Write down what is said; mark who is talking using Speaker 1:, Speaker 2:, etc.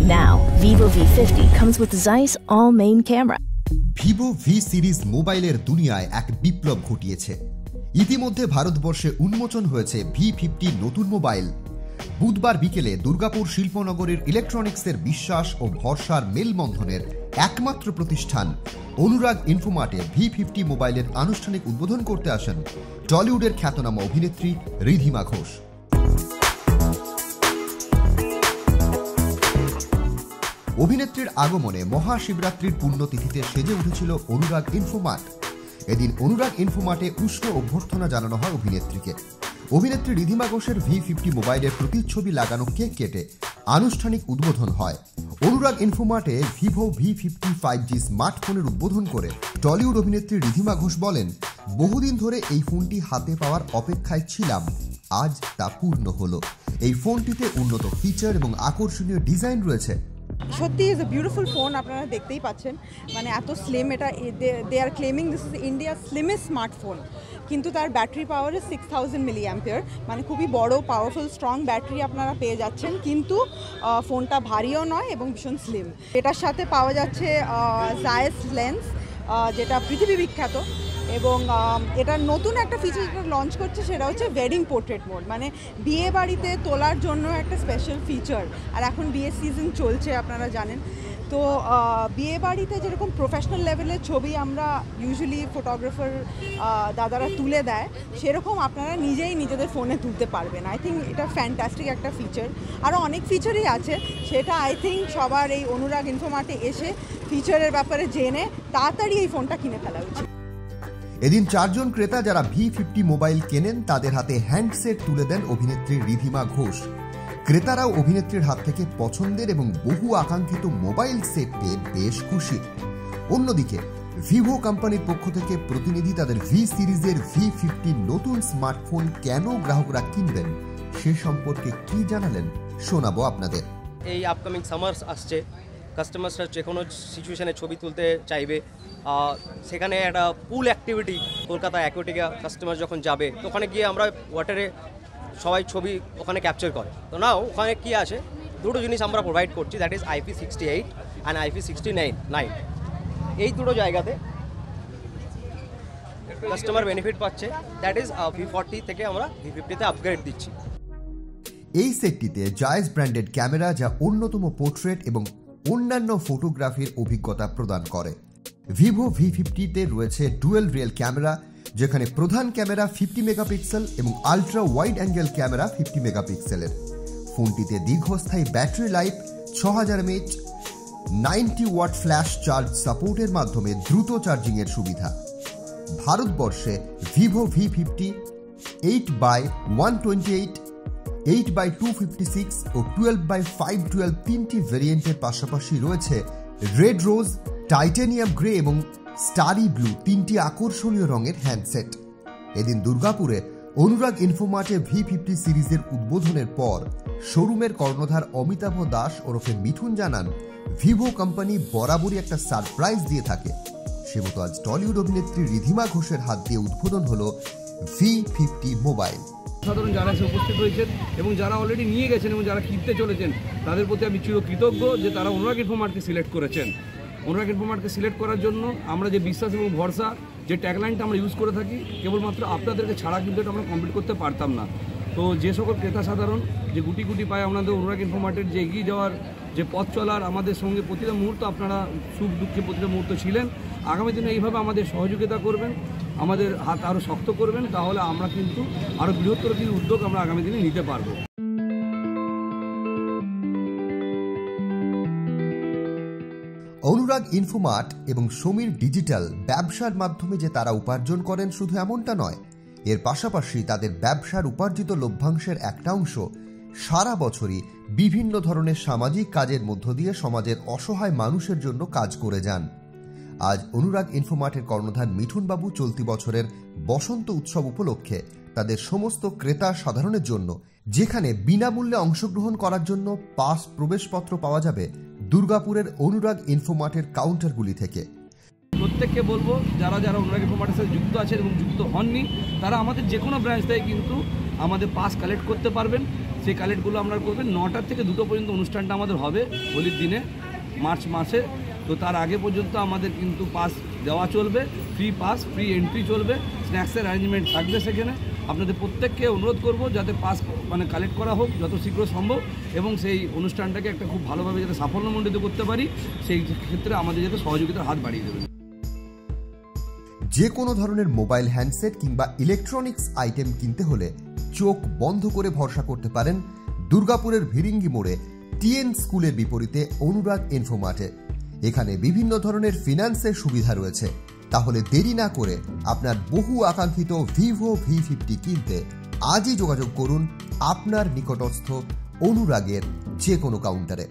Speaker 1: Now, Vivo V50 comes with Zeiss all-main camera.
Speaker 2: Vivo V series মোবাইলের দুনিয়ায় এক বিপ্লব ঘটিয়েছে। ইতিমধ্যে ভারতবর্ষে উন্মোচন হয়েছে V50 নতুন মোবাইল। বুধবার বিকেলে দুর্গাপুর শিল্পনগরের ইলেকট্রনিক্সের বিশ্বাস ও ভরসার মেলবন্ধনের একমাত্র প্রতিষ্ঠান অনুরাগ ইনফোমার্টে V50 মোবাইলের আনুষ্ঠানিক উদ্বোধন করতে আসেন টলিউডের খ্যাতনামা অভিনেত্রী রিধিমা ঘোষ। অভিনেত্রীর আগমনে মহাশিবরাত্রির পুণ্যতিথিতে সেজে উঠেছিল অনুরাগ ইনফোমার্ট। এদিন অনুরাগ ইনফোমার্টে উষ্ণ অভ্যর্থনা জানানো হয় অভিনেত্রীকে। অভিনেত্রী রিধিমা ঘোষের V50 মোবাইলের প্রতিচ্ছবি লাগানো কেক কেটে আনুষ্ঠানিক উদ্বোধন হয়। অনুরাগ ইনফোমার্টে ভিভো V50 5G স্মার্টফোনের উদ্বোধন করে টলিউড অভিনেত্রী রিধিমা ঘোষ বলেন, বহুদিন ধরে এই ফোনটি হাতে পাওয়ার অপেক্ষায় ছিলাম, আজ তা পূর্ণ হলো। এই ফোনটিতে উন্নত ফিচার এবং আকর্ষণীয় ডিজাইন রয়েছে।
Speaker 3: সত্যি ইজ এ বিউটিফুল ফোন, আপনারা দেখতেই পাচ্ছেন, মানে এত স্লিম। এটা দে আর ক্লেমিং দিস ইজ ইন্ডিয়ার স্লিমেস্ট স্মার্টফোন, কিন্তু তার ব্যাটারি পাওয়ার ইজ 6000 mAh, মানে খুবই বড় পাওয়ারফুল স্ট্রং ব্যাটারি আপনারা পেয়ে যাচ্ছেন, কিন্তু ফোনটা ভারীও নয় এবং ভীষণ স্লিম। এটার সাথে পাওয়া যাচ্ছে জায়েস লেন্স, যেটা পৃথিবী বিখ্যাত, এবং এটার নতুন একটা ফিচার যেটা লঞ্চ করছে সেটা হচ্ছে ওয়েডিং পোর্ট্রেট মোড, মানে বিয়ে বাড়িতে তোলার জন্য একটা স্পেশাল ফিচার। আর এখন বিয়ের সিজন চলছে আপনারা জানেন, তো বিয়ে বাড়িতে যেরকম প্রফেশনাল লেভেলের ছবি আমরা ইউজুয়ালি ফটোগ্রাফার দাদারা তুলে দেয়, সেরকম আপনারা নিজেই নিজেদের ফোনে তুলতে পারবেন। আই থিঙ্ক এটা ফ্যান্টাস্টিক একটা ফিচার। আরও অনেক ফিচারই আছে, সেটা আই থিঙ্ক সবার এই অনুরাগ ইনফোমার্টে এসে ফিচারের ব্যাপারে জেনে তাড়াতাড়ি এই ফোনটা কিনে ফেলা উচিত।
Speaker 2: এদিন 4 জন ক্রেতা যারা V50 মোবাইল কেনেন তাদের হাতে হ্যান্ডসেট তুলে দেন অভিনেত্রী রিধিমা ঘোষ। ক্রেতারাও অভিনেত্রীর হাত থেকে পছন্দের এবং বহু আকাঙ্ক্ষিত মোবাইল সেট পেয়ে বেশ খুশি। অন্যদিকে ভিভো কোম্পানির পক্ষ থেকে প্রতিনিধি তাদের V সিরিজের V50 নতুন স্মার্টফোন কেন গ্রাহকরা কিনবেন সে সম্পর্কে কি জানালেন শোনাবো আপনাদের।
Speaker 4: এই আপকামিং সামার্স আসছে, কাস্টমার্সরা যে কোনো সিচুয়েশানে ছবি তুলতে চাইবে, সেখানে একটা পুল অ্যাক্টিভিটি কলকাতা অ্যাকোয়াটিকা কাস্টমার যখন যাবে তো ওখানে গিয়ে আমরা ওয়াটারে সবাই ছবি ওখানে ক্যাপচার করে। তো নাও ওখানে কি আছে, দুটো জিনিস আমরা প্রোভাইড করছি, that is IP68 and IP69। এই দুটো জায়গাতে কাস্টমার বেনিফিট পাচ্ছে, দ্যাট ইজ V40 থেকে আমরা V50-তে আপগ্রেড দিচ্ছি।
Speaker 2: এই সেটটিতে জায়েস ব্র্যান্ডেড ক্যামেরা যা অন্যতম পোর্ট্রেট এবং অন্যান্য ফটোগ্রাফির অভিজ্ঞতা প্রদান করে। ভিভো V50-তে রয়েছে ডুয়েল রিয়েল ক্যামেরা, যেখানে প্রধান ক্যামেরা 50 মেগাপিক্সেল এবং আলট্রা ওয়াইড অ্যাঙ্গেল ক্যামেরা 50 মেগাপিক্সেলের। ফোনটিতে দীর্ঘস্থায়ী battery life, 6000 mAh, 90 watt flash charge সাপোর্টের মাধ্যমে দ্রুত চার্জিংয়ের সুবিধা। ভারতবর্ষে ভিভো V50 8x128, 8x256 ও 12x512 তিনটি ভেরিয়েন্টের পাশাপাশি রয়েছে রেড রোজ, টাইটানিয়াম গ্রে এবং স্টারি ব্লু তিনটি আকর্ষণীয় রঙের হ্যান্ডসেট। এদিন দুর্গাপুরে অনুরাগ ইনফোমার্টে V50 সিরিজের উদ্বোধনের পর শোরুমের কর্ণধার অমিতাভ দাস ওরফে মিঠুন জানান, ভিভো কোম্পানি বরাবরই একটা সারপ্রাইজ দিয়ে থাকে। সে মতো আজ টলিউড অভিনেত্রী রিধিমা ঘোষের হাত দিয়ে উদ্বোধন হলো V50 মোবাইল।
Speaker 5: সাধারণ যারা এসে উপস্থিত হয়েছেন এবং যারা অলরেডি নিয়ে গেছেন এবং যারা কিনতে চলেছেন তাদের প্রতি আমি চিরকৃতজ্ঞ যে তারা অনুরাগ ইনফোমার্টকে সিলেক্ট করেছেন। অনুরাগ ইনফোমার্টকে সিলেক্ট করার জন্য আমরা যে বিশ্বাস এবং ভরসা যে ট্যাগলাইনটা আমরা ইউজ করে থাকি, কেবলমাত্র আপনাদেরকে ছাড়া কিন্তু এটা আমরা কমপ্লিট করতে পারতাম না। তো যে সকল ক্রেতা সাধারণ যে গুটি গুটি পায় আমাদের অনুরাগ ইনফোমার্টের যে এগিয়ে যাওয়ার যে পথ চলার, আমাদের সঙ্গে প্রতিটা মুহূর্ত আপনারা সুখ দুঃখে প্রতিটা মুহূর্ত ছিলেন, আগামী দিনে এইভাবে আমাদের সহযোগিতা করবেন, আমাদের হাত আরও শক্ত করবেন, তাহলে আমরা কিন্তু আরও বৃহত্তর কিছু উদ্যোগ আমরা আগামী দিনে নিতে পারবো।
Speaker 2: অনুরাগ ইনফোমার্ট এবং সমীর ডিজিটাল ব্যবসার মাধ্যমে যে তারা উপার্জন করেন শুধু এমনটা নয়, এর পাশাপাশি তাদের ব্যবসার উপার্জিত লভ্যাংশের একটা অংশ সারা বছরই বিভিন্ন ধরনের সামাজিক কাজের মধ্য দিয়ে সমাজের অসহায় মানুষের জন্য কাজ করে যান। আজ অনুরাগ ইনফোমার্টের কর্ণধার মিঠুন বাবু চলতি বছরের বসন্ত উৎসব উপলক্ষে তাদের সমস্ত ক্রেতা সাধারণের জন্য, যেখানে বিনামূল্যে অংশগ্রহণ করার জন্য পাস প্রবেশপত্র পাওয়া যাবে দুর্গাপুরের অনুরাগ ইনফোমার্টের কাউন্টারগুলি থেকে।
Speaker 5: প্রত্যেককে বলবো যারা যারা অনুরাগ ইনফোমার্টের সাথে যুক্ত আছেন এবং যুক্ত হননি, তারা আমাদের যে কোনো ব্রাঞ্চ থেকে কিন্তু আমাদের পাস কালেক্ট করতে পারবেন। সেই কালেক্টগুলো আমরা করবেন। 9টা থেকে 2টো পর্যন্ত অনুষ্ঠানটা আমাদের হবে হোলির দিনে, মার্চ মাসে। তো তার আগে পর্যন্ত আমাদের কিন্তু পাস দেওয়া চলবে, ফ্রি পাস, ফ্রি এন্ট্রি চলবে, স্ন্যাক্সের অ্যারেঞ্জমেন্ট থাকবে সেখানে। আপনাদের প্রত্যেককে অনুরোধ করব যাতে পাস কালেক্ট করা হোক যত শীঘ্র সম্ভব, এবং সেই অনুষ্ঠানটাকে একটা খুব ভালোভাবে যাতে সাফল্যমণ্ডিত করতে পারি, সেই ক্ষেত্রে আমাদের যাতে সহযোগিতার হাত বাড়িয়ে দেবেন।
Speaker 2: যে কোনো ধরনের মোবাইল হ্যান্ডসেট কিংবা ইলেকট্রনিক্স আইটেম কিনতে হলে চোখ বন্ধ করে ভরসা করতে পারেন দুর্গাপুরের ভিরিঙ্গি মোড়ে টিএন স্কুলের বিপরীতে অনুরাগ ইনফোমার্টে। এখানে বিভিন্ন ধরনের ফিনান্সের সুবিধা রয়েছে। তাহলে দেরি না করে আপনার বহু আকাঙ্ক্ষিত ভিভো V50 কিনতে আজই যোগাযোগ করুন আপনার নিকটস্থ অনুরাগের যে কোনো কাউন্টারে।